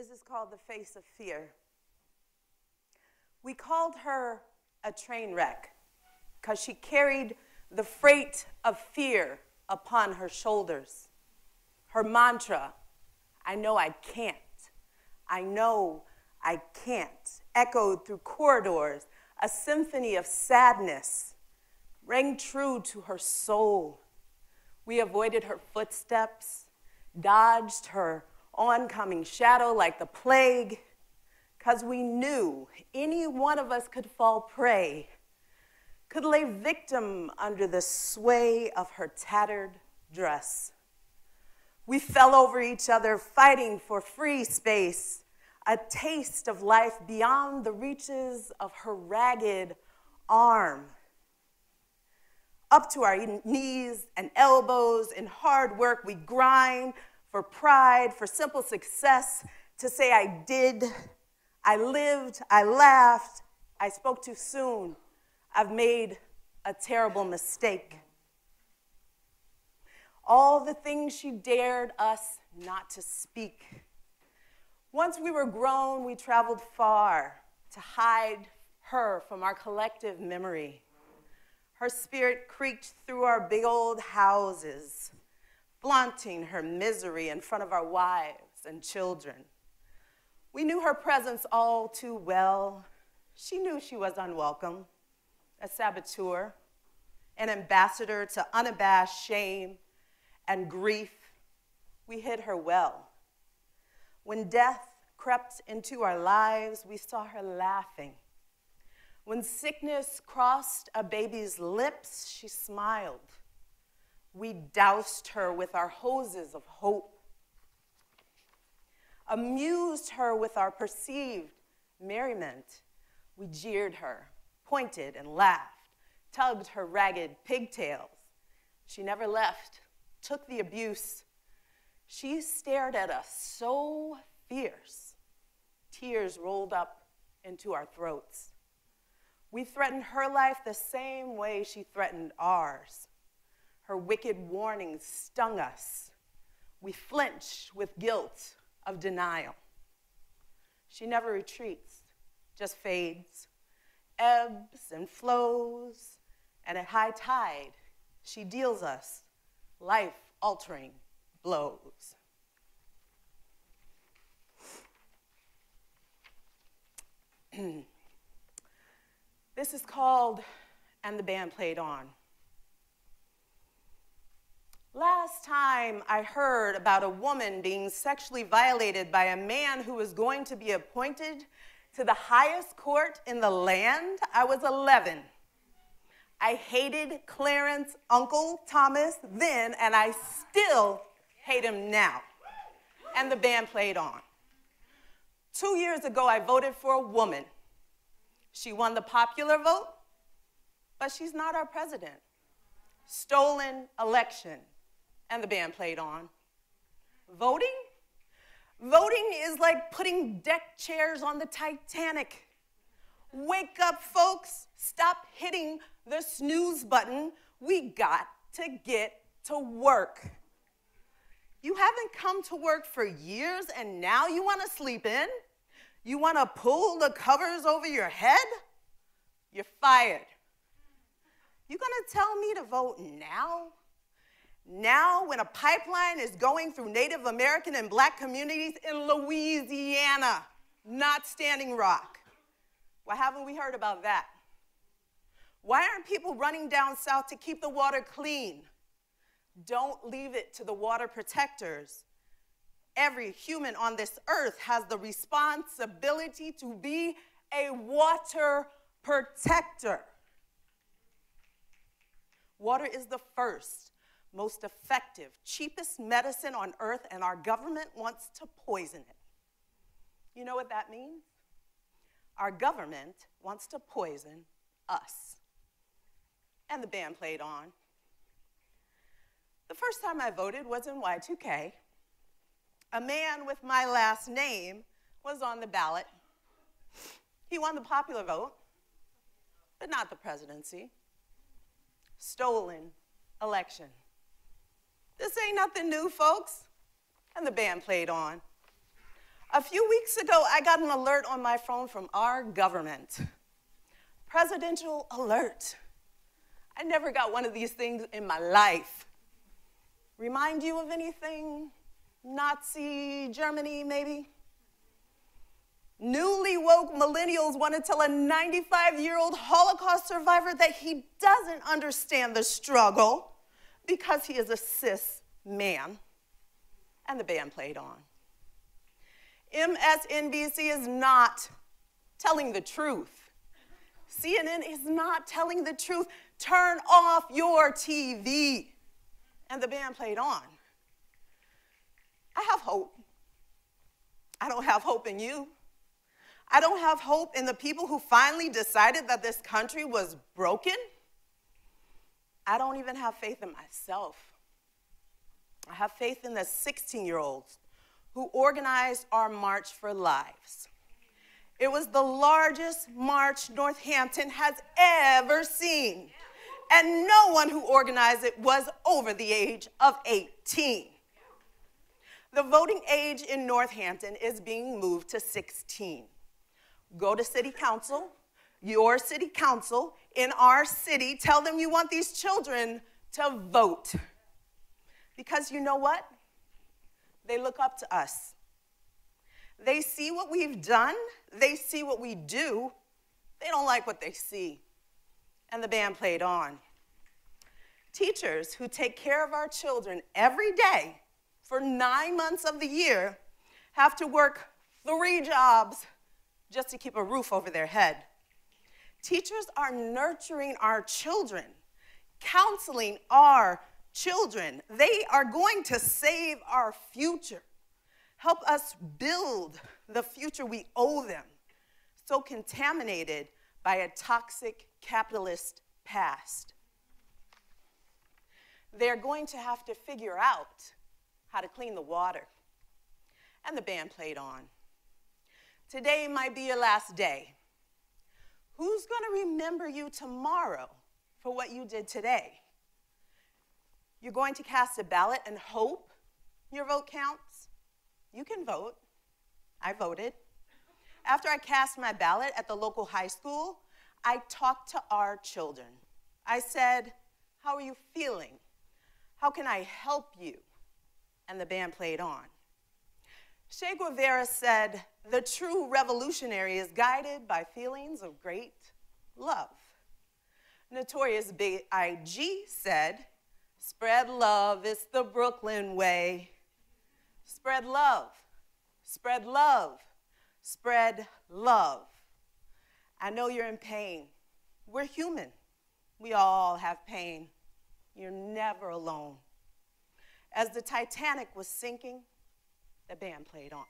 This is called The Face of Fear. We called her a train wreck because she carried the freight of fear upon her shoulders. Her mantra, I know I can't. I know I can't, echoed through corridors, a symphony of sadness, rang true to her soul. We avoided her footsteps, dodged her oncoming shadow like the plague, because we knew any one of us could fall prey, could lay victim under the sway of her tattered dress. We fell over each other, fighting for free space, a taste of life beyond the reaches of her ragged arm. Up to our knees and elbows in hard work, we grind for pride, for simple success, to say I did, I lived, I laughed, I spoke too soon, I've made a terrible mistake. All the things she dared us not to speak. Once we were grown, we traveled far to hide her from our collective memory. Her spirit creaked through our big old houses, flaunting her misery in front of our wives and children. We knew her presence all too well. She knew she was unwelcome, a saboteur, an ambassador to unabashed shame and grief. We hid her well. When death crept into our lives, we saw her laughing. When sickness crossed a baby's lips, she smiled. We doused her with our hoses of hope, amused her with our perceived merriment. We jeered her, pointed and laughed, tugged her ragged pigtails. She never left, took the abuse. She stared at us so fierce, tears rolled up into our throats. We threatened her life the same way she threatened ours. Her wicked warnings stung us. We flinched with guilt of denial. She never retreats, just fades, ebbs and flows, and at high tide, she deals us life-altering blows. This is called And the Band Played On. Last time I heard about a woman being sexually violated by a man who was going to be appointed to the highest court in the land, I was 11. I hated Clarence Uncle Thomas then, and I still hate him now. And the band played on. 2 years ago, I voted for a woman. She won the popular vote, but she's not our president. Stolen election, and the band played on. Voting? Voting is like putting deck chairs on the Titanic. Wake up, folks. Stop hitting the snooze button. We got to get to work. You haven't come to work for years, and now you want to sleep in? You want to pull the covers over your head? You're fired. You going to tell me to vote now? Now, when a pipeline is going through Native American and Black communities in Louisiana, not Standing Rock. Why haven't we heard about that? Why aren't people running down south to keep the water clean? Don't leave it to the water protectors. Every human on this earth has the responsibility to be a water protector. Water is the first, most effective, cheapest medicine on earth, and our government wants to poison it. You know what that means? Our government wants to poison us. And the band played on. The first time I voted was in Y2K. A man with my last name was on the ballot. He won the popular vote, but not the presidency. Stolen election. This ain't nothing new, folks. And the band played on. A few weeks ago, I got an alert on my phone from our government. Presidential alert. I never got one of these things in my life. Remind you of anything? Nazi Germany, maybe? Newly woke millennials want to tell a 95-year-old Holocaust survivor that he doesn't understand the struggle because he is a cis man. And the band played on. MSNBC is not telling the truth. CNN is not telling the truth. Turn off your TV. And the band played on. I have hope. I don't have hope in you. I don't have hope in the people who finally decided that this country was broken. I don't even have faith in myself. I have faith in the 16-year-olds who organized our March for Lives. It was the largest march Northampton has ever seen. And no one who organized it was over the age of 18. The voting age in Northampton is being moved to 16. Go to city council, your city council in our city, tell them you want these children to vote. Because you know what? They look up to us. They see what we've done. They see what we do. They don't like what they see. And the band played on. Teachers who take care of our children every day for 9 months of the year have to work 3 jobs just to keep a roof over their head. Teachers are nurturing our children, counseling our children. They are going to save our future, help us build the future we owe them, so contaminated by a toxic capitalist past. They're going to have to figure out how to clean the water. And the band played on. Today might be your last day. Who's going to remember you tomorrow for what you did today? You're going to cast a ballot and hope your vote counts? You can vote. I voted. After I cast my ballot at the local high school, I talked to our children. I said, "How are you feeling? How can I help you?" And the band played on. Che Guevara said, "The true revolutionary is guided by feelings of great love." Notorious B.I.G. said, "Spread love, it's the Brooklyn way." Spread love, spread love, spread love. I know you're in pain. We're human. We all have pain. You're never alone. As the Titanic was sinking, the band played on.